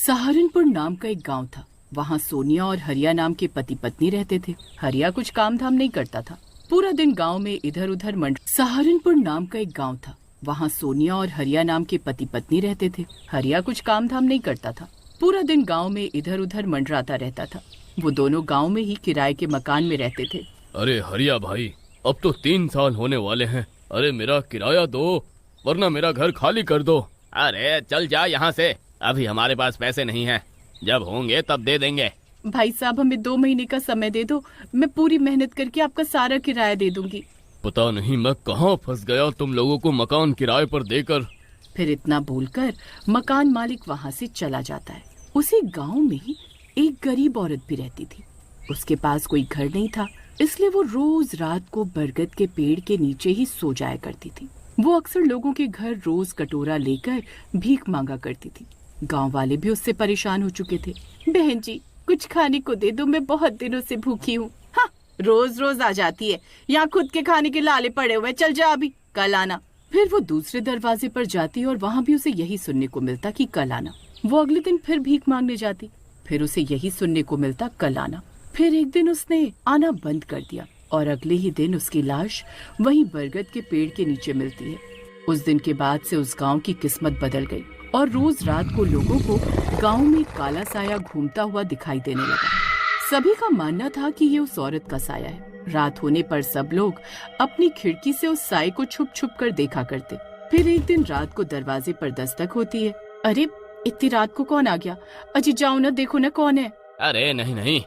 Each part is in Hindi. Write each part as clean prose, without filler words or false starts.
सहारनपुर नाम का एक गांव था। वहाँ सोनिया और हरिया नाम के पति पत्नी रहते थे। हरिया कुछ काम धाम नहीं करता था, पूरा दिन गांव में इधर उधर सहारनपुर नाम का एक गांव था। वहाँ सोनिया और हरिया नाम के पति पत्नी रहते थे। हरिया कुछ काम धाम नहीं करता था, पूरा दिन गांव में इधर उधर मंडराता रहता था। वो दोनों गांव में ही किराए के मकान में रहते थे। अरे हरिया भाई, अब तो 3 साल होने वाले हैं। अरे मेरा किराया दो, वरना मेरा घर खाली कर दो। अरे चल जा यहाँ से, अभी हमारे पास पैसे नहीं हैं, जब होंगे तब दे देंगे। भाई साहब, हमें 2 महीने का समय दे दो, मैं पूरी मेहनत करके आपका सारा किराया दे दूंगी। पता नहीं मैं कहाँ फंस गया तुम लोगों को मकान किराए पर देकर। फिर इतना बोलकर मकान मालिक वहाँ से चला जाता है। उसी गांव में ही एक गरीब औरत भी रहती थी। उसके पास कोई घर नहीं था, इसलिए वो रोज रात को बरगद के पेड़ के नीचे ही सो जाया करती थी। वो अक्सर लोगों के घर रोज कटोरा लेकर भीख मांगा करती थी। गांव वाले भी उससे परेशान हो चुके थे। बहन जी, कुछ खाने को दे दो, मैं बहुत दिनों से भूखी हूँ। हाँ, रोज रोज आ जाती है, यहाँ खुद के खाने के लाले पड़े हुए, चल जा अभी, कल आना। फिर वो दूसरे दरवाजे पर जाती और वहाँ भी उसे यही सुनने को मिलता कि कल आना। वो अगले दिन फिर भीख मांगने जाती, फिर उसे यही सुनने को मिलता कल आना। फिर एक दिन उसने आना बंद कर दिया और अगले ही दिन उसकी लाश वहीं बरगद के पेड़ के नीचे मिलती है। उस दिन के बाद से उस गांव की किस्मत बदल गई और रोज रात को लोगों को गांव में काला साया घूमता हुआ दिखाई देने लगा। सभी का मानना था कि ये उस औरत का साया है। रात होने पर सब लोग अपनी खिड़की से उस साये को छुप छुप कर देखा करते। फिर एक दिन रात को दरवाजे पर दस्तक होती है। अरे, इतनी रात को कौन आ गया? अजी जाओ ना, देखो ना कौन है। अरे नहीं नहीं,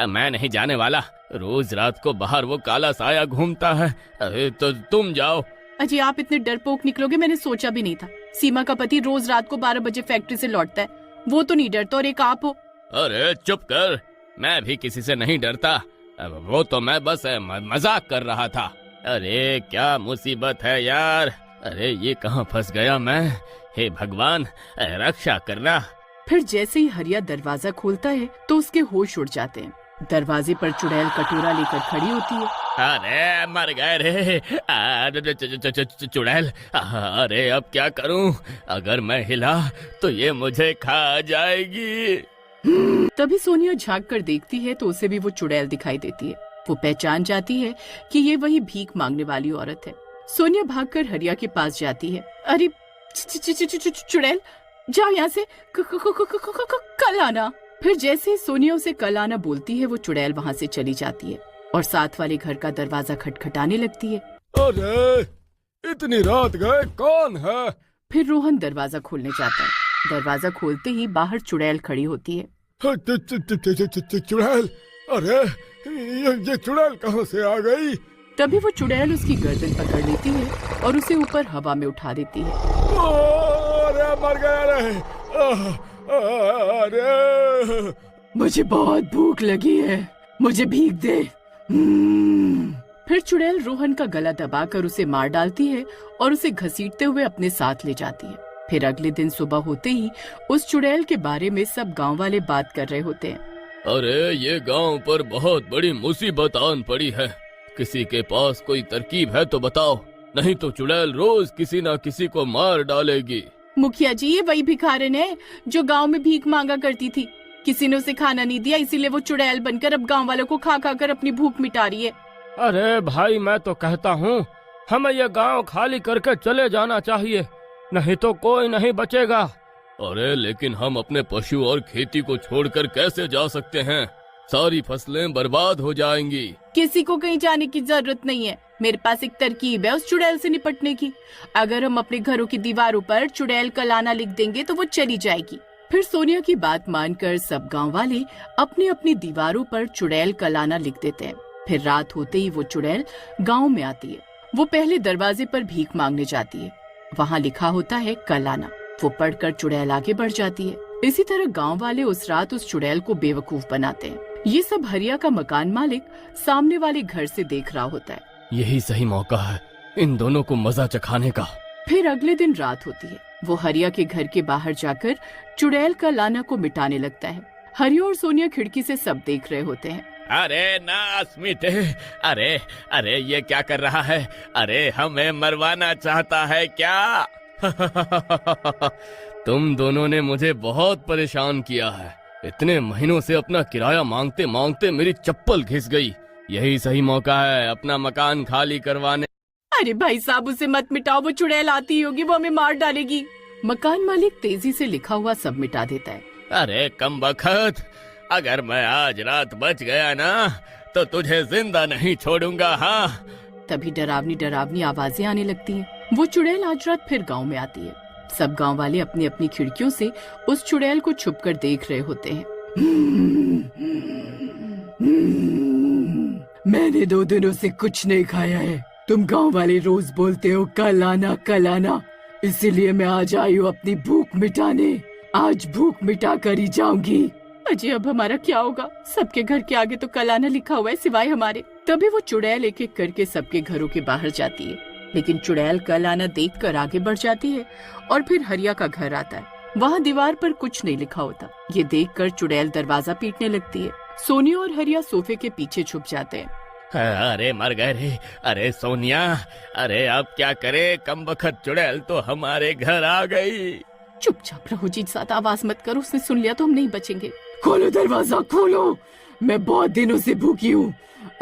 मैं नहीं जाने वाला। रोज रात को बाहर वो काला साया घूमता है। अरे तो तुम जाओ। अजी आप इतने डरपोक निकलोगे, मैंने सोचा भी नहीं था। सीमा का पति रोज रात को 12 बजे फैक्ट्री से लौटता है, वो तो नहीं डरता, और एक आप हो। अरे चुप कर, मैं भी किसी से नहीं डरता। वो तो मैं बस मजाक कर रहा था। अरे क्या मुसीबत है यार, अरे ये कहाँ फंस गया मैं। हे भगवान, रक्षा करना। फिर जैसे ही हरिया दरवाजा खोलता है तो उसके होश उड़ जाते हैं। दरवाजे पर चुड़ैल कटोरा लेकर खड़ी होती है। अरे मर गए रे चुड़ैल। अरे अब क्या करूं, अगर मैं हिला तो ये मुझे खा जाएगी। तभी सोनिया झांक कर देखती है तो उसे भी वो चुड़ैल दिखाई देती है। वो पहचान जाती है कि ये वही भीख मांगने वाली औरत है। सोनिया भागकर हरिया के पास जाती है। अरे चुड़ैल, जाओ यहाँ से, कल आना। फिर जैसे सोनिया उसे कल आना बोलती है, वो चुड़ैल वहाँ से चली जाती है और साथ वाले घर का दरवाजा खटखटाने लगती है। अरे इतनी रात गए, कौन है? फिर रोहन दरवाजा खोलने जाता है। दरवाजा खोलते ही बाहर चुड़ैल खड़ी होती है। चुड़ैल, अरे ये चुड़ैल कहाँ से आ गई? तभी वो चुड़ैल उसकी गर्दन पकड़ लेती है और उसे ऊपर हवा में उठा देती है। अरे मर गया रे। अरे मुझे बहुत भूख लगी है, मुझे भीख दे। फिर चुड़ैल रोहन का गला दबाकर उसे मार डालती है और उसे घसीटते हुए अपने साथ ले जाती है। फिर अगले दिन सुबह होते ही उस चुड़ैल के बारे में सब गांव वाले बात कर रहे होते हैं। अरे ये गांव पर बहुत बड़ी मुसीबत आन पड़ी है, किसी के पास कोई तरकीब है तो बताओ, नहीं तो चुड़ैल रोज किसी ना किसी को मार डालेगी। मुखिया जी, ये वही भिखारिन है जो गांव में भीख मांगा करती थी। किसी ने उसे खाना नहीं दिया, इसीलिए वो चुड़ैल बनकर अब गांव वालों को खा खा कर अपनी भूख मिटा रही है। अरे भाई, मैं तो कहता हूँ हमें यह गांव खाली करके चले जाना चाहिए, नहीं तो कोई नहीं बचेगा। अरे लेकिन हम अपने पशु और खेती को छोड़कर कैसे जा सकते हैं? सारी फसलें बर्बाद हो जाएंगी। किसी को कहीं जाने की जरूरत नहीं है, मेरे पास एक तरकीब है उस चुड़ैल से निपटने की। अगर हम अपने घरों की दीवारों पर चुड़ैल कलाना लिख देंगे तो वो चली जाएगी। फिर सोनिया की बात मानकर सब गांव वाले अपनी अपनी दीवारों पर चुड़ैल कलाना लिख देते हैं। फिर रात होते ही वो चुड़ैल गांव में आती है। वो पहले दरवाजे पर भीख मांगने जाती है, वहाँ लिखा होता है कलाना। वो पढ़कर चुड़ैल आगे बढ़ जाती है। इसी तरह गांव वाले उस रात उस चुड़ैल को बेवकूफ बनाते हैं। ये सब हरिया का मकान मालिक सामने वाले घर से देख रहा होता है। यही सही मौका है इन दोनों को मजा चखाने का। फिर अगले दिन रात होती है। वो हरिया के घर के बाहर जाकर चुड़ैल का लाना को मिटाने लगता है। हरिया और सोनिया खिड़की से सब देख रहे होते हैं। अरे नास मिटे, अरे अरे ये क्या कर रहा है? अरे हमें मरवाना चाहता है क्या? तुम दोनों ने मुझे बहुत परेशान किया है। इतने महीनों से अपना किराया मांगते मांगते मेरी चप्पल घिस गई। यही सही मौका है अपना मकान खाली करवाने। अरे भाई साहब, उसे मत मिटाओ, वो चुड़ैल आती होगी, वो हमें मार डालेगी। मकान मालिक तेजी से लिखा हुआ सब मिटा देता है। अरे कमबख्त, अगर मैं आज रात बच गया ना तो तुझे जिंदा नहीं छोड़ूंगा। हाँ, तभी डरावनी डरावनी आवाजें आने लगती हैं। वो चुड़ैल आज रात फिर गांव में आती है। सब गांव वाले अपनी अपनी खिड़कियों से उस चुड़ैल को छुपकर देख रहे होते हैं। मैंने 2 दिनों से कुछ नहीं खाया है। तुम गांव वाले रोज बोलते हो कल आना कल आना, इसीलिए मैं आज आई हूँ अपनी भूख मिटाने। आज भूख मिटा कर ही जाऊंगी। अजी अब हमारा क्या होगा? सबके घर के आगे तो कल आना लिखा हुआ है, सिवाय हमारे। तभी वो चुड़ैल एक एक करके सबके घरों के बाहर जाती है, लेकिन चुड़ैल कल आना देखकर आगे बढ़ जाती है और फिर हरिया का घर आता है। वहाँ दीवार पर कुछ नहीं लिखा होता। ये देखकर चुड़ैल दरवाजा पीटने लगती है। सोनिया और हरिया सोफे के पीछे छुप जाते हैं। अरे मर गए रे। अरे सोनिया, अरे अब क्या करे, कमबख्त चुड़ैल तो हमारे घर आ गई। चुपचाप रहो जी, ज्यादा आवाज मत करो, उसने सुन लिया तो हम नहीं बचेंगे। खोलो दरवाजा खोलो, मैं बहुत दिनों से भूखी हूँ।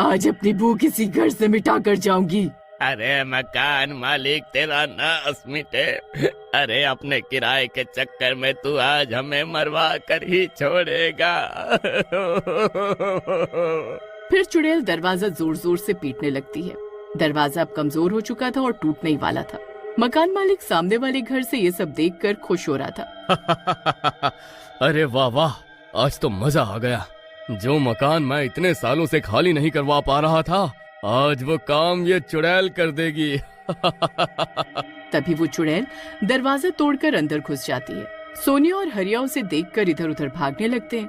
आज अपनी भूख इसी घर से मिटा कर जाऊंगी। अरे मकान मालिक, तेरा नास मिटे। अरे अपने किराए के चक्कर में तू आज हमें मरवा कर ही छोड़ेगा। फिर चुड़ैल दरवाजा जोर जोर से पीटने लगती है। दरवाजा अब कमजोर हो चुका था और टूटने ही वाला था। मकान मालिक सामने वाले घर से ये सब देखकर खुश हो रहा था। अरे वाह वाह, आज तो मजा आ गया। जो मकान मैं इतने सालों से खाली नहीं करवा पा रहा था, आज वो काम ये चुड़ैल कर देगी। तभी वो चुड़ैल दरवाजा तोड़कर अंदर घुस जाती है। सोनिया और हरिया उसे देखकर इधर उधर भागने लगते हैं।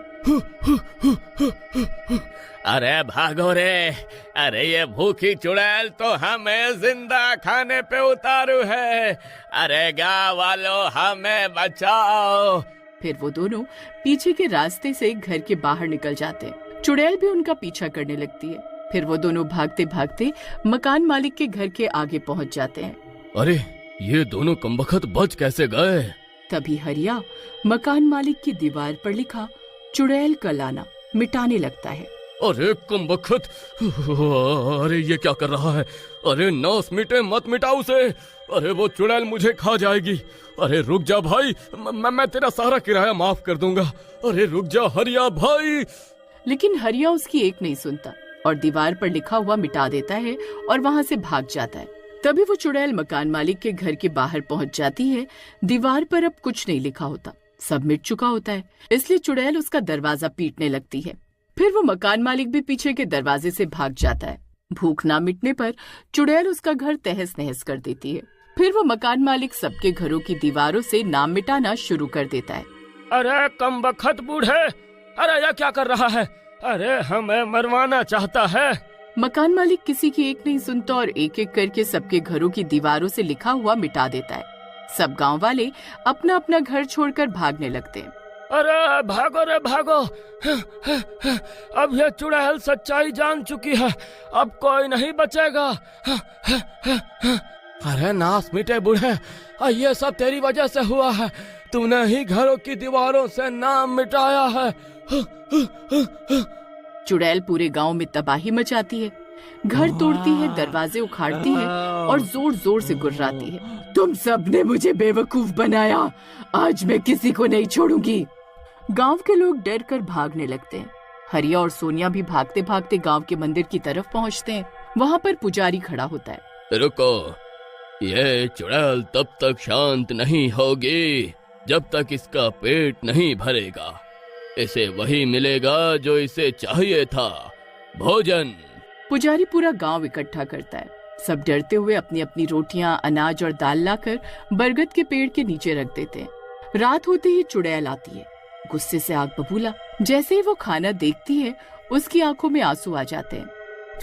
अरे भागो रे। अरे ये भूखी चुड़ैल तो हमें जिंदा खाने पे उतारू है। अरे गाँव वालों, हमें बचाओ। फिर वो दोनों पीछे के रास्ते से घर के बाहर निकल जाते हैं। चुड़ैल भी उनका पीछा करने लगती है। फिर वो दोनों भागते भागते मकान मालिक के घर के आगे पहुंच जाते हैं। अरे ये दोनों कमबख्त बच कैसे गए? तभी हरिया मकान मालिक की दीवार पर लिखा चुड़ैल कल आना मिटाने लगता है। अरे कमबख्त, अरे ये क्या कर रहा है? अरे नास मिटे मत मिटा उसे। अरे वो चुड़ैल मुझे खा जाएगी। अरे रुक जा भाई, मैं तेरा सारा किराया माफ कर दूंगा। अरे रुक जा हरिया भाई। लेकिन हरिया उसकी एक नहीं सुनता और दीवार पर लिखा हुआ मिटा देता है और वहाँ से भाग जाता है। तभी वो चुड़ैल मकान मालिक के घर के बाहर पहुंच जाती है। दीवार पर अब कुछ नहीं लिखा होता, सब मिट चुका होता है, इसलिए चुड़ैल उसका दरवाजा पीटने लगती है। फिर वो मकान मालिक भी पीछे के दरवाजे से भाग जाता है। भूख ना मिटने पर चुड़ैल उसका घर तहस नहस कर देती है। फिर वो मकान मालिक सबके घरों की दीवारों से नाम मिटाना शुरू कर देता है। अरे कमबख्त बूढ़े, अरे यह क्या कर रहा है? अरे हमें मरवाना चाहता है। मकान मालिक किसी की एक नहीं सुनता और एक एक करके सबके घरों की दीवारों से लिखा हुआ मिटा देता है। सब गांव वाले अपना अपना घर छोड़कर भागने लगते हैं। अरे भागो रे भागो, अब यह चुड़ैल सच्चाई जान चुकी है, अब कोई नहीं बचेगा। अरे नास मिटे बूढ़े, ये सब तेरी वजह से हुआ है। तूने ही घरों की दीवारों से नाम मिटाया है। चुड़ैल पूरे गांव में तबाही मचाती है, घर तोड़ती है, दरवाजे उखाड़ती है और जोर जोर से गुर्राती है। तुम सब ने मुझे बेवकूफ बनाया, आज मैं किसी को नहीं छोड़ूंगी। गांव के लोग डर कर भागने लगते हैं। हरिया और सोनिया भी भागते भागते गांव के मंदिर की तरफ पहुंचते हैं। वहां पर पुजारी खड़ा होता है। रुको, ये चुड़ैल तब तक शांत नहीं होगी जब तक इसका पेट नहीं भरेगा। इसे वही मिलेगा जो इसे चाहिए था, भोजन। पुजारी पूरा गांव इकट्ठा करता है। सब डरते हुए अपनी अपनी रोटियां, अनाज और दाल लाकर बरगद के पेड़ के नीचे रख देते हैं। रात होते ही चुड़ैल आती है, गुस्से से आग बबूला। जैसे ही वो खाना देखती है, उसकी आंखों में आंसू आ जाते हैं।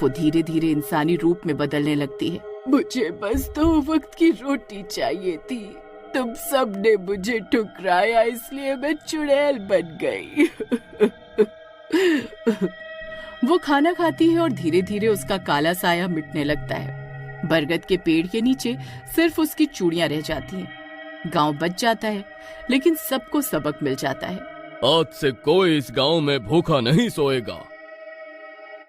वो धीरे धीरे इंसानी रूप में बदलने लगती है। मुझे बस 2 वक्त की रोटी चाहिए थी, तुम सब ने मुझे ठुकराया, इसलिए मैं चुड़ैल बन गई। वो खाना खाती है और धीरे धीरे उसका काला साया मिटने लगता है। बरगद के पेड़ के नीचे सिर्फ उसकी चूड़ियां रह जाती हैं। गांव बच जाता है, लेकिन सबको सबक मिल जाता है। आज से कोई इस गांव में भूखा नहीं सोएगा।